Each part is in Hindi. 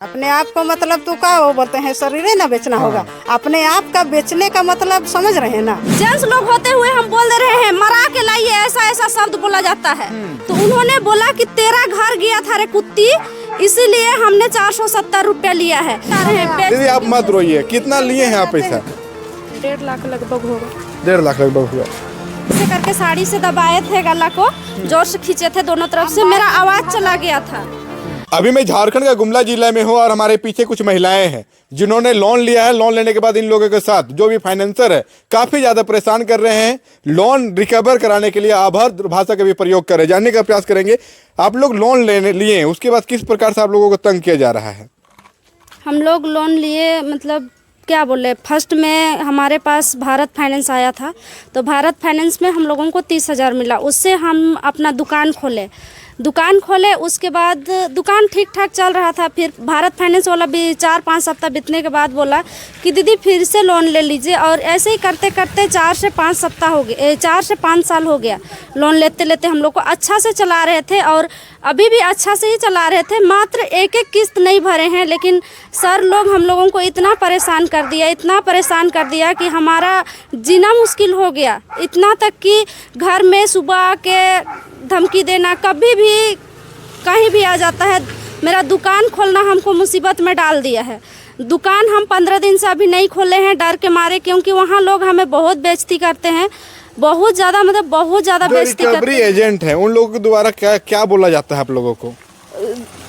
अपने आप को मतलब तू का वो बोलते हैं शरीर ना बेचना होगा। अपने आप का बेचने का मतलब समझ रहे हैं ना। जेंट्स लोग होते हुए हम बोल दे रहे हैं मरा के लाइए, ऐसा ऐसा शब्द बोला जाता है। तो उन्होंने बोला कि तेरा घर गया था रे कुत्ती, इसीलिए हमने 470 रुपया लिया है। दीदी आप मत रोइए, कितना लिए हैं आप पैसा? 1.5 लाख लगभग होगा। 1.5 लाख लगभग हुआ। ऐसे करके साड़ी से दबाए थे गला को, जोर से खींचे थे दोनों तरफ से, मेरा आवाज चला गया था। अभी मैं झारखंड का गुमला जिला में हूँ और हमारे पीछे कुछ महिलाएं हैं जिन्होंने लोन लिया है। लोन लेने के बाद इन लोगों के साथ जो भी फाइनेंसर है काफी ज्यादा परेशान कर रहे हैं। लोन रिकवर कराने के लिए अभद्र भाषा का भी प्रयोग कर रहे हैं। जानने का प्रयास करेंगे आप लोग लोन लेने लिए, उसके बाद किस प्रकार से आप लोगों को तंग किया जा रहा है? हम लोग लोन लिए मतलब क्या बोले, फर्स्ट में हमारे पास भारत फाइनेंस आया था, तो भारत फाइनेंस में हम लोगों को 30,000 मिला। उससे हम अपना दुकान खोले। उसके बाद दुकान ठीक ठाक चल रहा था। फिर भारत फाइनेंस वाला भी 4-5 सप्ताह बीतने के बाद बोला कि दीदी फिर से लोन ले लीजिए, और ऐसे ही करते करते 4 से 5 सप्ताह हो गए, 4 से 5 साल हो गया। लोन लेते लेते हम लोग को अच्छा से चला रहे थे और अभी भी अच्छा से ही चला रहे थे। मात्र एक किस्त नहीं भरे हैं, लेकिन सर लोग हम लोगों को इतना परेशान कर दिया कि हमारा जीना मुश्किल हो गया। इतना तक कि घर में सुबह के धमकी देना, कभी भी कहीं भी आ जाता है। मेरा दुकान खोलना हमको मुसीबत में डाल दिया है। दुकान हम 15 दिन से अभी नहीं खोले हैं डर के मारे, क्योंकि वहाँ लोग हमें बहुत बेइज्जती करते हैं, बहुत ज़्यादा बेइज्जती करते हैं। एजेंट है उन लोगों के द्वारा क्या बोला जाता है आप लोगों को?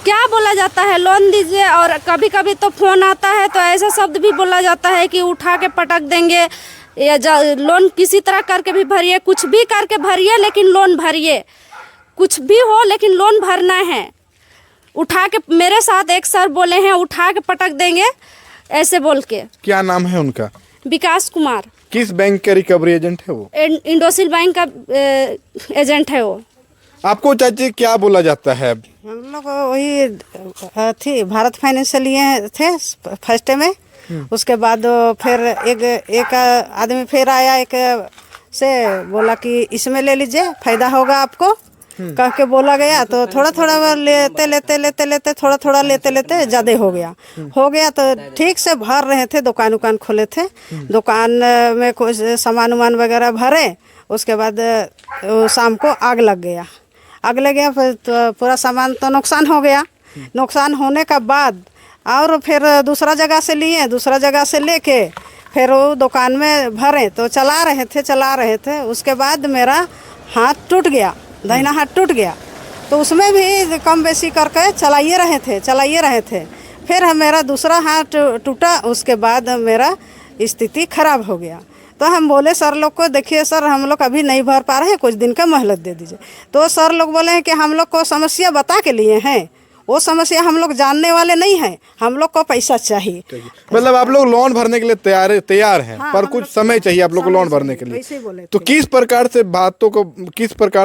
क्या बोला जाता है, लोन दीजिए, और कभी कभी तो फोन आता है तो ऐसा शब्द भी बोला जाता है कि उठा के पटक देंगे, या लोन किसी तरह करके भी भरिए, कुछ भी करके भरिए, लेकिन लोन भरिए, कुछ भी हो लेकिन लोन भरना है। उठा के, मेरे साथ एक सर बोले हैं उठा के पटक देंगे, ऐसे बोल के। क्या नाम है उनका? विकास कुमार। किस बैंक का रिकवरी एजेंट है वो? इंडोसिल बैंक का एजेंट है वो। आपको चाची क्या बोला जाता है? हम लोग वही थी भारत फाइनेंस से लिए थे फर्स्ट में। उसके बाद फिर एक आदमी फिर आया, एक से बोला कि इसमें ले लीजिए, फायदा होगा आपको, कह के बोला गया। तो थोड़ा थोड़ा लेते थोड़ा लेते ज़्यादा हो गया। तो ठीक से भर रहे थे, दुकान खोले थे, दुकान में कुछ सामान उमान वगैरह भरे। उसके बाद शाम को आग लग गया। फिर तो पूरा सामान तो नुकसान हो गया। नुकसान होने का बाद और फिर दूसरा जगह से लेके फिर वो दुकान में भरे, तो चला रहे थे। उसके बाद मेरा हाथ टूट गया, दाहिना हाथ टूट गया। तो उसमें भी कम बेसी करके चलाइए रहे थे। फिर मेरा दूसरा हाथ टूटा। उसके बाद मेरा स्थिति खराब हो गया। तो हम बोले सर लोग को, देखिए सर हम लोग अभी नहीं भर पा रहे हैं, कुछ दिन का मोहलत दे दीजिए। तो सर लोग बोले हैं कि हम लोग को समस्या बता के लिए हैं, वो समस्या हम लोग जानने वाले नहीं हैं, हम लोग को पैसा चाहिए। मतलब आप लोग लोन भरने के लिए तैयार हैं। हाँ, पर कुछ समय चाहिए आप लोग को लोन भरने के लिए। तो किस प्रकार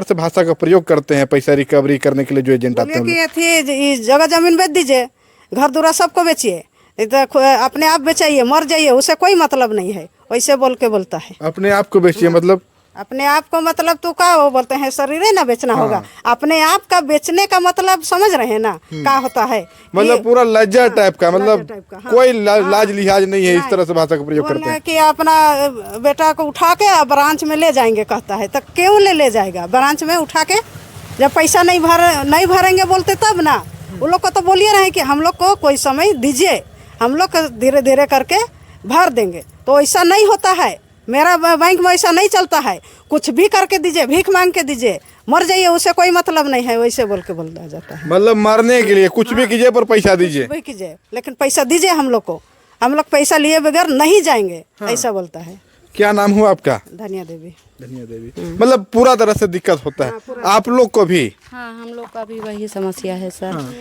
से भाषा का प्रयोग करते हैं पैसा रिकवरी करने के लिए जो एजेंट आते हैं? जगह जमीन बेच दीजिए, घर दूरा सबको बेचिए, अपने आप बेचाइए, मर जाइए, उसे कोई मतलब नहीं है, वैसे बोलता है। अपने आप को बेचिए मतलब? अपने आप को मतलब तू का वो बोलते हैं शरीर ना बेचना होगा। अपने आप का बेचने का मतलब समझ रहे हैं ना क्या होता है? मतलब पूरा लज्जा टाइप का, मतलब कोई लाज लिहाज नहीं है, इस तरह से भाषा का प्रयोग करते हैं कि अपना बेटा को उठा के ब्रांच में ले जाएंगे कहता है। तो क्यों ले जाएगा ब्रांच में उठा के? जब पैसा नहीं भरेंगे बोलते तब ना। उन लोग को तो बोलिए रहे कि हम लोग को कोई समय दीजिए, हम लोग धीरे धीरे करके भर देंगे। तो ऐसा नहीं होता है, मेरा बैंक में ऐसा नहीं चलता है। कुछ भी करके दीजिए, भीख मांग के दीजिए, मर जाइए, उसे कोई मतलब नहीं है, वैसे बोला जाता है। मतलब मरने के लिए कुछ भी कीजिए पर पैसा दीजिए। लेकिन पैसा दीजिए हम लोग को, हम लोग पैसा लिए बगैर नहीं जाएंगे। हाँ। ऐसा बोलता है। क्या नाम हुआ आपका? धनिया देवी। मतलब पूरा तरह से दिक्कत होता है। हाँ, आप लोग को भी? हाँ, हम लोग का भी वही समस्या है सर। हाँ।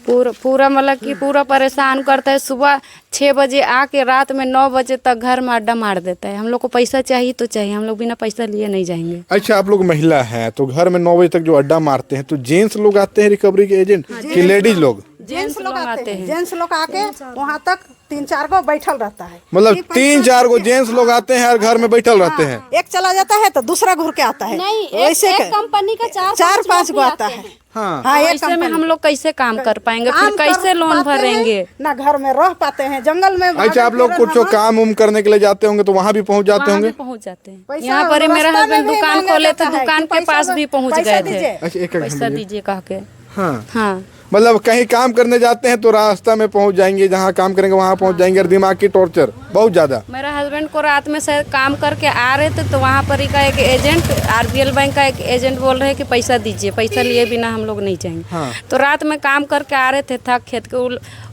पूरा मतलब कि पूरा परेशान करता है। सुबह 6 बजे आके रात में 9 बजे तक घर में अड्डा मार देता है। हम लोग को पैसा चाहिए तो चाहिए, हम लोग बिना पैसा लिए नहीं जाएंगे। अच्छा, आप लोग महिला हैं तो घर में 9 बजे तक जो अड्डा मारते हैं, तो जेंट्स लोग आते हैं रिकवरी के एजेंट कि लेडीज लोग? जेंट्स लोग आते हैं। जेंट्स लोग आके वहाँ तक 3-4 को बैठल रहता है। मतलब 3-4 को जेंट्स लोग आते हैं और घर में बैठल रहते हैं। एक चला जाता है तो दूसरा घूर के आता है। नहीं, वैसे एक कंपनी का 4-5 को आता है। हाँ, एक ऐसे में हम लोग कैसे काम कर पाएंगे, फिर कैसे लोन भरेंगे? ना घर में रह पाते हैं, जंगल में। अच्छा, आप लोग कुछ काम उम करने के लिए जाते होंगे तो वहाँ भी पहुँच जाते होंगे? पहुँच जाते हैं। यहाँ पर ही मेरा हस्बैंड दुकान खोले थे, दुकान के पास भी पहुँच गए थे। अच्छा, एक पैसा दीजिए कह के। हाँ हाँ, मतलब कहीं काम करने जाते हैं तो रास्ता में पहुंच जाएंगे, जहाँ काम करेंगे वहाँ पहुंच जाएंगे, और दिमाग की टॉर्चर बहुत ज्यादा। मेरा हस्बैंड को रात में शायद काम करके आ रहे थे तो वहाँ पर ही का एक एजेंट, आरबीएल बैंक का एक एजेंट बोल रहे हैं कि पैसा दीजिए, पैसा लिए बिना हम लोग नहीं जाएंगे। हाँ। तो रात में काम करके आ रहे थे थक खेत के,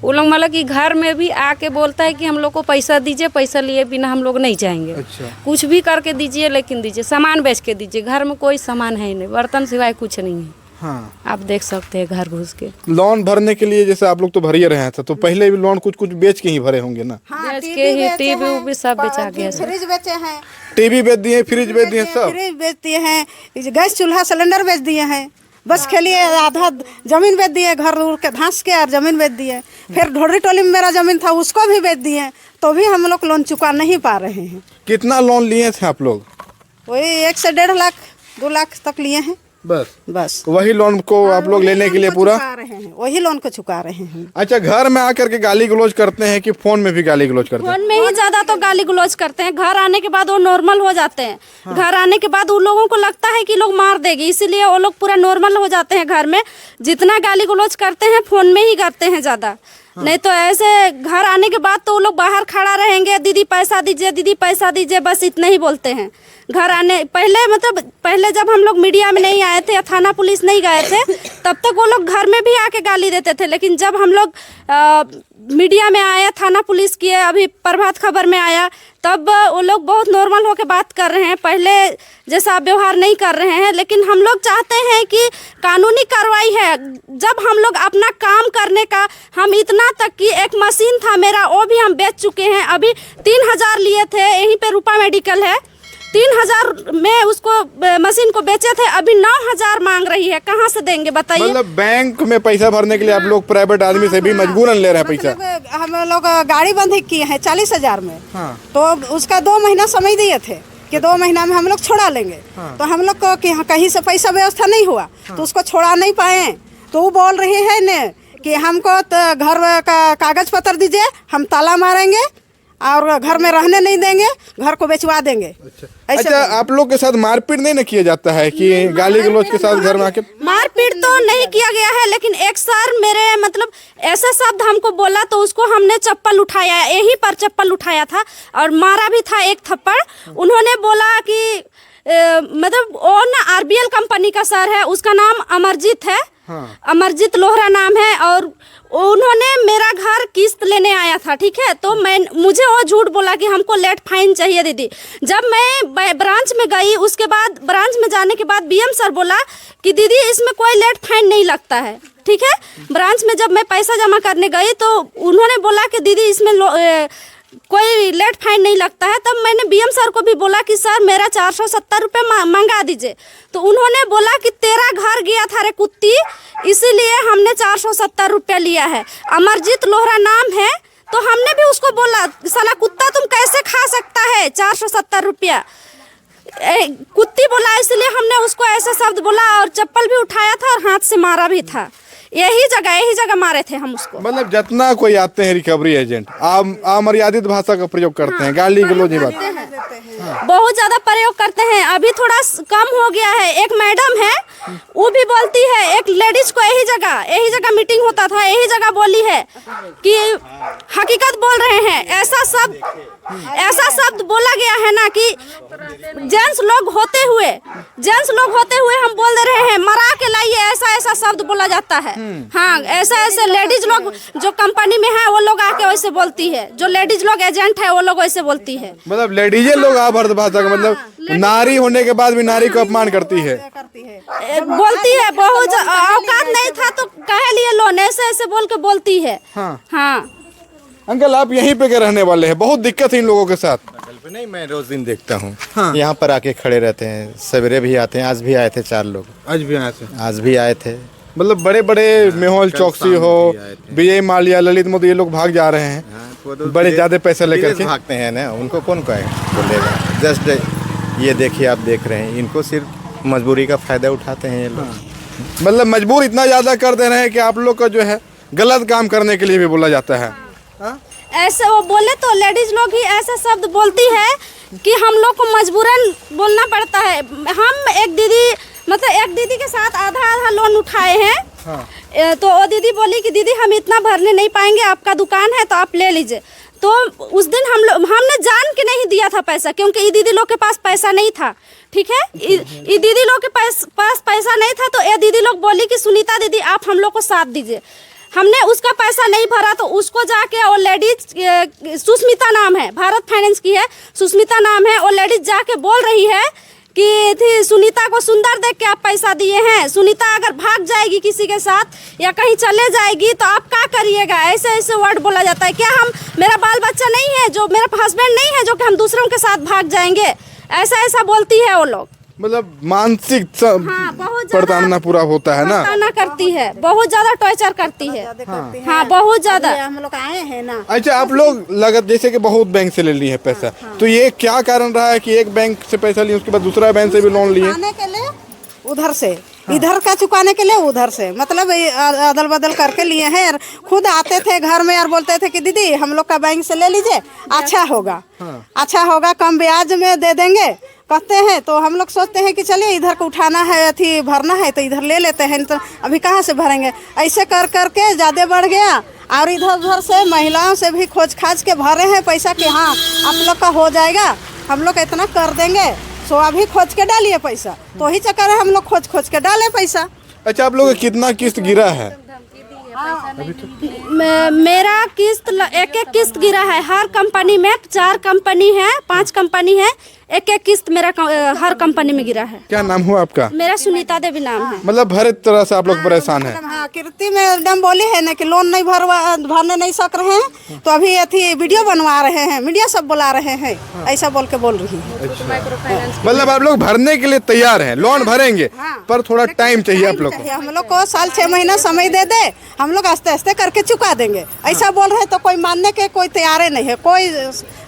वो लोग मतलब कि घर में भी आके बोलता है कि हम लोग को पैसा दीजिए, पैसा लिए बिना हम लोग नहीं जाएंगे। अच्छा। कुछ भी करके दीजिए, लेकिन दीजिए, सामान बेच के दीजिए। घर में कोई सामान है ही नहीं, बर्तन सिवाय कुछ नहीं है। हाँ। आप देख सकते हैं घर घुस के। लोन भरने के लिए जैसे आप लोग तो भर ही रहे हैं, तो पहले भी लोन कुछ कुछ बेच के ही भरे होंगे ना? हाँ, बेच के ही टीवी भी सब बेचा गया। फ्रिज बेचे हैं, टीवी बेच दिए, फ्रिज बेच दिए, सब फ्रिज बेच दिए हैं, गैस चूल्हा सिलेंडर बेच दिए हैं। बस खेलिए, आधा जमीन बेच दिए, घर उड़ के धंस के और जमीन बेच दिए। फिर ढोरी टोली में मेरा जमीन था, उसको भी बेच दिए, तो भी हम लोग लोन चुका नहीं पा रहे हैं। कितना लोन लिए थे आप लोग? वही 1 से 1.5 लाख 2 लाख तक लिए हैं। बस वही लोन को आप लोग लेने के लिए पूरा चुका रहे हैं, वही लोन को चुका रहे हैं। अच्छा, घर में आकर के गाली गलौज करते हैं कि फोन में भी गाली गलौज करते हैं? फोन में ही ज्यादा तो गाली गलौज करते हैं। घर आने के बाद वो नॉर्मल हो जाते हैं। घर आने के बाद उन लोगों को लगता है कि लोग मार देगी, इसीलिए वो लोग पूरा नॉर्मल हो जाते हैं। घर में जितना गाली गलौज करते हैं फोन में ही करते हैं ज्यादा। नहीं तो ऐसे घर आने के बाद तो वो लोग बाहर खड़ा रहेंगे, दीदी पैसा दीजिए, दीदी पैसा दीजिए, बस इतना ही बोलते हैं। घर आने पहले जब हम लोग मीडिया में नहीं आए थे या थाना पुलिस नहीं गए थे, तब तक वो लोग घर में भी आके गाली देते थे। लेकिन जब हम लोग मीडिया में आया, थाना पुलिस किए, अभी प्रभात खबर में आया, तब वो लोग बहुत नॉर्मल होकर बात कर रहे हैं, पहले जैसा व्यवहार नहीं कर रहे हैं। लेकिन हम लोग चाहते हैं कि कानूनी कार्रवाई है। जब हम लोग अपना काम करने का, हम इतना तक कि एक मशीन था मेरा, वो भी हम बेच चुके हैं। अभी 3000 लिए थे, यहीं पे रूपा मेडिकल है, 3000 में उसको मशीन को बेचे थे, अभी 9000 मांग रही है। कहाँ से देंगे बताइए? मतलब बैंक में पैसा भरने के लिए आप लोग प्राइवेट आदमी से भी मजबूरन ले रहे हैं पैसा। हम लोग गाड़ी बंधी किए हैं 40,000 में। हाँ। तो उसका 2 महीना समय दिए थे कि 2 महीना में हम लोग छोड़ा लेंगे। हाँ। तो हम लोग को कि कहीं से पैसा व्यवस्था नहीं हुआ। हाँ। तो उसको छोड़ा नहीं पाए। तो वो बोल रही है न कि हमको तो घर का कागज पत्र दीजिए, हम ताला मारेंगे और घर में रहने नहीं देंगे, घर को बेचवा देंगे। अच्छा, आप लोग के साथ मारपीट नहीं ना किया जाता है कि गाली गलौज के साथ घर में आके? मारपीट तो नहीं किया गया है, लेकिन एक सर मेरे मतलब ऐसा शब्द हमको बोला तो उसको हमने चप्पल उठाया, यहीं पर चप्पल उठाया था और मारा भी था एक थप्पड़। उन्होंने बोला कि मतलब वो ना आरबीएल कंपनी का सर है, उसका नाम अमरजीत है। हाँ। अमरजीत लोहरा नाम है, और उन्होंने मेरा घर किस्त लेने आया था, ठीक है। तो मुझे वो झूठ बोला कि हमको लेट फाइन चाहिए दीदी। जब मैं ब्रांच में गई, उसके बाद ब्रांच में जाने के बाद बीएम सर बोला कि दीदी इसमें कोई लेट फाइन नहीं लगता है, ठीक है। ब्रांच में जब मैं पैसा जमा करने गई तो उन्होंने बोला कि दीदी इसमें कोई लेट फाइन नहीं लगता है। तब मैंने बीएम सर को भी बोला कि सर मेरा 470 रुपये मंगा दीजिए। तो उन्होंने बोला कि तेरा घर गया था रे कुत्ती, इसीलिए हमने 470 रुपये लिया है। अमरजीत लोहरा नाम है, तो हमने भी उसको बोला साला कुत्ता तुम कैसे खा सकता है 470 रुपया, कुत्ती बोला, इसलिए हमने उसको ऐसे शब्द बोला और चप्पल भी उठाया था और हाथ से मारा भी था। यही जगह मारे थे हम उसको। मतलब जितना कोई आते हैं रिकवरी एजेंट, अमर्यादित भाषा का प्रयोग करते हैं, गाली गलौज नहीं बात। बहुत ज्यादा प्रयोग करते हैं। अभी थोड़ा कम हो गया है। एक मैडम है, वो भी बोलती है, एक लेडीज को यही जगह मीटिंग होता था, यही जगह बोली है कि हकीकत बोल रहे हैं। ऐसा शब्द बोला गया है ना कि जेंट्स लोग होते हुए हम बोल दे रहे हैं मरा के लाइए, ऐसा शब्द बोला जाता है। हाँ, ऐसे लेडीज लोग जो कंपनी में है वो लोग आके वैसे बोलती है, जो लेडीज लोग एजेंट है वो लोग वैसे बोलती है। मतलब लेडीजे लोग आभर्त भाषा का मतलब नारी होने के बाद भी नारी को अपमान करती है, बोलती है। बहुत औकात नहीं था तो कहे लिए लोन, ऐसे बोल के बोलती है। हाँ। अंकल आप यहीं पे के रहने वाले हैं? बहुत दिक्कत है इन लोगों के साथ? नहीं, मैं रोज दिन देखता हूँ। हाँ। यहाँ पर आके खड़े रहते हैं, सवेरे भी आते हैं, आज भी आए थे 4 लोग। आज भी आए थे। मतलब बड़े बड़े मेहुल चौकसी हो, विजय माल्या, ललित मोदी, ये लोग भाग जा रहे हैं। वो तो बड़े ज्यादा पैसे लेकर विदेश के। भागते हैं ना, उनको कौन कहेगा बोलेगा। जस्ट ये देखिए, आप देख रहे हैं, इनको सिर्फ मजबूरी का फायदा उठाते हैं ये लोग। मतलब मजबूर इतना ज्यादा कर दे रहे हैं कि आप लोग का जो है गलत काम करने के लिए भी बोला जाता है। ऐसे वो बोले तो लेडीज लोग ही ऐसा शब्द बोलती है कि हम लोग को मजबूरन बोलना पड़ता है। हम एक दीदी के साथ आधा लोन उठाए हैं। तो वो दीदी बोली कि दीदी हम इतना भरने नहीं पाएंगे, आपका दुकान है तो आप ले लीजिए। तो उस दिन हमने जान के नहीं दिया था पैसा, क्योंकि ये दीदी लोग के पास पैसा नहीं था। ठीक है, ये दीदी लोग के पास पैसा नहीं था, तो ये दीदी लोग बोली कि सुनीता दीदी आप हम लोग को साथ दीजिए। हमने उसका पैसा नहीं भरा तो उसको जाके वो लेडीज, सुष्मिता नाम है, भारत फाइनेंस की है, सुष्मिता नाम है, वो लेडीज जाके बोल रही है कि थी सुनीता को सुंदर देख के आप पैसा दिए हैं। सुनीता अगर भाग जाएगी किसी के साथ या कहीं चले जाएगी तो आप क्या करिएगा। ऐसे ऐसे वर्ड बोला जाता है। क्या मेरा बाल बच्चा नहीं है, जो मेरा हस्बैंड नहीं है, जो कि हम दूसरों के साथ भाग जाएंगे। ऐसा बोलती है वो लोग। मतलब मानसिक बहुत प्रताड़ना पूरा होता है ना। प्रताड़ना करती है, बहुत ज्यादा टॉर्चर करती है। हाँ, बहुत ज्यादा। हम लोग आए हैं ना। अच्छा, आप लोग लगत जैसे कि बहुत बैंक से ले लिए है पैसा, तो ये क्या कारण रहा है कि एक बैंक से पैसा लिए उसके बाद दूसरा बैंक से भी लोन लिए? चुकाने के लिए उधर से, इधर का चुकाने के लिए उधर से, मतलब अदल बदल करके लिए हैं। और खुद आते थे घर में और बोलते थे कि दीदी हम लोग का बैंक से ले लीजिए, अच्छा होगा, अच्छा होगा, कम ब्याज में दे देंगे कहते हैं। तो हम लोग सोचते हैं कि चलिए इधर को उठाना है, अथी भरना है तो इधर ले लेते हैं, तो अभी कहाँ से भरेंगे। ऐसे कर करके ज़्यादा बढ़ गया। और इधर उधर से महिलाओं से भी खोज खाज के भरे हैं पैसा कि हाँ आप लोग का हो जाएगा, हम लोग इतना कर देंगे। सो अभी खोज के डालिए पैसा, तो ही चक्कर है हम लोग खोज के डाले पैसा। अच्छा, आप लोग का कितना किस्त गिरा है? मेरा किस्त एक किस्त गिरा है। हर कंपनी में 4 कंपनी है, 5 कंपनी है, एक किस्त मेरा हर कंपनी में गिरा है। क्या नाम हुआ आपका? मेरा सुनीता देवी नाम है। मतलब हर तरह से आप लोग परेशान हैं। हाँ, कीर्ति मैडम बोली है ना कि लोन नहीं भरने नहीं सक रहे हैं, तो अभी अथी वीडियो बनवा रहे हैं, मीडिया सब बुला रहे हैं, ऐसा बोल के बोल रही है। मतलब आप लोग भरने के लिए तैयार हैं, लोन भरेंगे, पर थोड़ा टाइम चाहिए आप लोग को। हम लोग को साल 6 महीना समय दे दे, हम लोग आस्ते आस्ते करके चुका देंगे, ऐसा बोल रहे हैं। तो कोई मानने के कोई तैयार नहीं है, कोई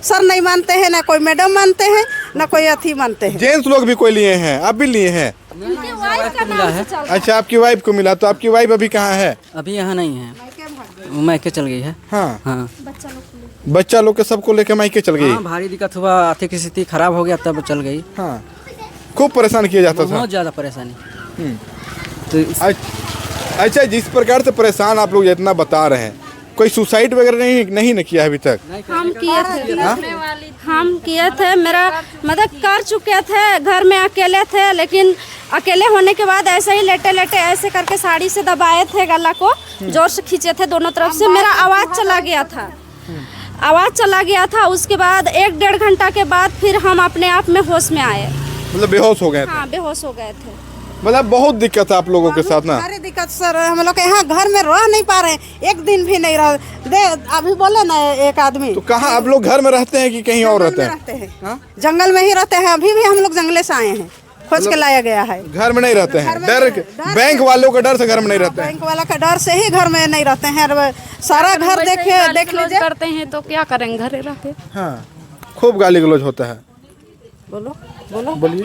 सर नहीं मानते हैं, ना कोई मैडम मानते हैं, ना कोई अथी मानते हैं। जेंट्स लोग भी कोई लिए हैं, आप भी लिए हैं? मिला है। अच्छा, आपकी वाइफ को मिला, तो आपकी वाइफ अभी कहाँ है? अभी यहाँ नहीं है, वो मायके चल गई है। हाँ, हाँ, बच्चा लोग के सबको लेके मायके चल गई। हाँ, भारी दिक्कत हुआ, आर्थिक स्थिति खराब हो गया तब चल गई। हाँ, खूब परेशान किया जाता था। बहुत ज्यादा परेशानी। तो अच्छा, जिस प्रकार से परेशान आप लोग जितना बता रहे हैं, कोई सुसाइड वगैरह नहीं न किया अभी तक? हम किए थे, मेरा मतलब कर चुके थे, घर में अकेले थे, लेकिन अकेले होने के बाद ऐसे ही लेटे लेटे ऐसे करके साड़ी से दबाए थे, गला को जोर से खींचे थे दोनों तरफ से। मेरा आवाज़ चला गया था। उसके बाद 1-1.5 घंटा के बाद फिर हम अपने आप में होश में आए। मतलब बेहोश हो गए थे? हाँ, बेहोश हो गए थे। मतलब बहुत दिक्कत है आप लोगों के साथ ना? सारी दिक्कत सर, हम लोग यहाँ घर में रह नहीं पा रहे हैं, एक दिन भी नहीं रह दे। अभी बोले ना एक आदमी, तो कहाँ आप लोग घर में रहते हैं कि कहीं और रहते हैं? जंगल में ही रहते हैं। अभी भी हम लोग जंगले से आए हैं, खोज के लाया गया है। घर में नहीं रहते हैं? डर बैंक वालों का डर से घर में नहीं रहते हैं? बैंक वाला का डर से ही घर में नहीं रहते हैं। सारा घर देख लीजिए। करते हैं तो क्या करेंगे, घरे रह के। हाँ, खूब गाली गलौज होता है। बोलिए।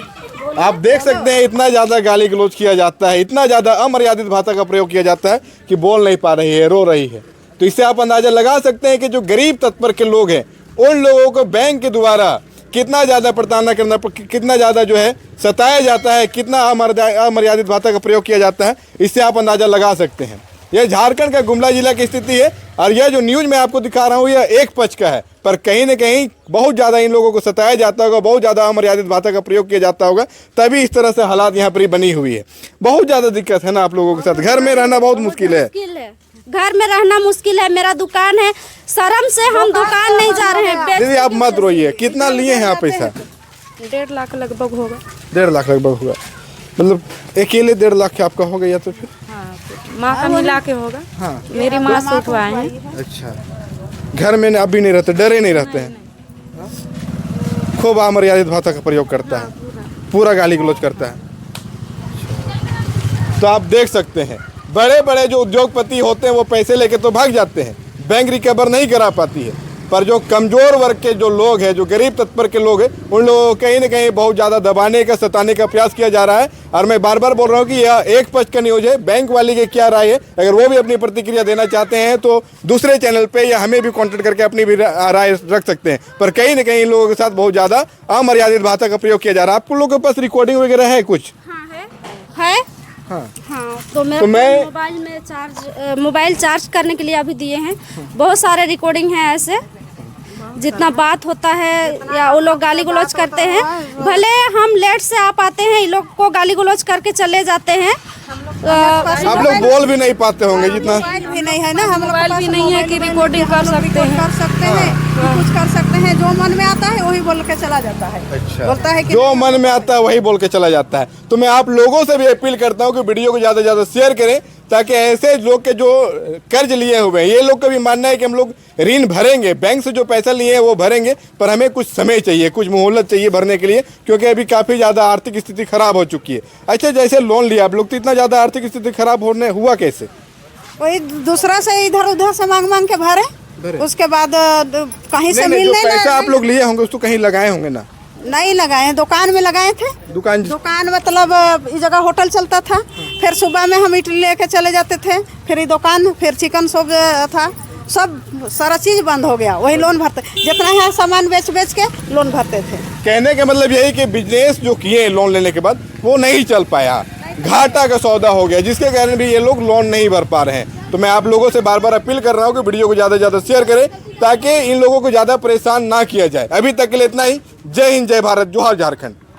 आप देख सकते हैं इतना ज्यादा गाली गलौज किया जाता है, इतना ज्यादा अमर्यादित भाषा का प्रयोग किया जाता है कि बोल नहीं पा रही है, रो रही है। तो इससे आप अंदाजा लगा सकते हैं कि जो गरीब तत्पर के लोग हैं, उन लोगों को बैंक के द्वारा कितना ज़्यादा प्रताड़ना करना, कितना ज़्यादा जो है सताया जाता है, कितना अमर्यादित भाषा का प्रयोग किया जाता है, इससे आप अंदाज़ा लगा सकते हैं। यह झारखंड का गुमला जिला की स्थिति है और यह जो न्यूज़ मैं आपको दिखा रहा हूँ यह एक पक्ष का है, पर कहीं न कहीं बहुत ज़्यादा इन लोगों को सताया जाता होगा, बहुत ज़्यादा अमर्यादित भाषा का प्रयोग किया जाता होगा, तभी इस तरह से हालात यहाँ पर बनी हुई है। बहुत ज़्यादा दिक्कत है ना आप लोगों के साथ, घर में रहना बहुत मुश्किल है। घर में रहना मुश्किल है। मेरा दुकान है, शर्म से हम दुकान नहीं जा रहे हैं। दीदी आप मत रोइए, कितना लिए हैं आप पैसा? 1.5 लाख लगभग होगा। 1.5 लाख लगभग होगा। मतलब अकेले 1.5 लाख के आपका हो गया तो फिर? हाँ, माँ का मिला के होगा। हाँ, मेरी माँ से उठवाए हैं। अच्छा, घर में अभी नहीं रहते, डरे नहीं रहते हैं? खूब अमर्यादित भाषा का प्रयोग करता है, पूरा गाली गलौज करता है। तो आप देख सकते हैं बड़े बड़े जो उद्योगपति होते हैं वो पैसे लेके तो भाग जाते हैं, बैंक रिकवर नहीं करा पाती है, पर जो कमज़ोर वर्ग के जो लोग हैं, जो गरीब तत्पर के लोग हैं, उन लोगों को कहीं ना कहीं बहुत ज़्यादा दबाने का, सताने का प्रयास किया जा रहा है। और मैं बार बार बोल रहा हूँ कि यह एक पक्ष का न्यूज़ है। बैंक वाली की क्या राय है, अगर वो भी अपनी प्रतिक्रिया देना चाहते हैं तो दूसरे चैनल पे या हमें भी कॉन्टेक्ट करके अपनी भी राय रख सकते हैं। पर कहीं ना कहीं इन लोगों के साथ बहुत ज़्यादा अमर्यादित भाषा का प्रयोग किया जा रहा है। आप लोगों के पास रिकॉर्डिंग वगैरह है कुछ? है। हाँ, तो मेरे मोबाइल चार्ज करने के लिए अभी दिए हैं। बहुत सारे रिकॉर्डिंग हैं ऐसे, जितना बात होता है या वो लोग गाली गलौज करते हैं। भले हम लेट से आ पाते हैं, ये लोग को गाली गलौज करके चले जाते हैं। आप लोग बोल भी नहीं पाते होंगे जितना। मोबाइल भी नहीं है ना, हम लोग मोबाइल भी नहीं है कि रिकॉर्डिंग कर सकते हैं। कर सकते हैं, कुछ कर सकते हैं। जो मन में आता है वही बोल के चला जाता है। अच्छा, बोलता है कि जो मन में आता है वही बोल के चला जाता है। तो मैं आप लोगों से भी अपील करता हूँ कि वीडियो को ज़्यादा से ज़्यादा शेयर करें, ताकि ऐसे लोग के जो कर्ज लिए हुए हैं, ये लोग का भी मानना है कि हम लोग ऋण भरेंगे, बैंक से जो पैसा लिए हैं वो भरेंगे, पर हमें कुछ समय चाहिए, कुछ मोहलत चाहिए भरने के लिए, क्योंकि अभी काफ़ी ज़्यादा आर्थिक स्थिति खराब हो चुकी है। अच्छा, जैसे लोन लिया आप लोग, तो इतना ज़्यादा आर्थिक स्थिति खराब होने हुआ कैसे? वही दूसरा से इधर उधर से मांग मांग के भरे, उसके बाद कहीं से नहीं, जो मिलने पैसा आप लोग लिए होंगे उसको कहीं लगाए होंगे ना? नहीं लगाए, दुकान में लगाए थे। दुकान मतलब इस जगह होटल चलता था, फिर सुबह में हम इडली लेके चले जाते थे, फिर ये दुकान, फिर चिकन शॉप था, सब सारा चीज़ बंद हो गया। वही लोन भरते, जितना है सामान बेच बेच के लोन भरते थे। कहने का मतलब यही कि बिजनेस जो किए लोन लेने के बाद वो नहीं चल पाया, घाटा का सौदा हो गया, जिसके कारण भी ये लोग लोन नहीं भर पा रहे हैं। तो मैं आप लोगों से बार बार अपील कर रहा हूँ कि वीडियो को ज़्यादा से ज़्यादा शेयर करें, ताकि इन लोगों को ज़्यादा परेशान ना किया जाए। अभी तक के लिए इतना ही। जय हिंद, जय भारत, जोहार झारखंड।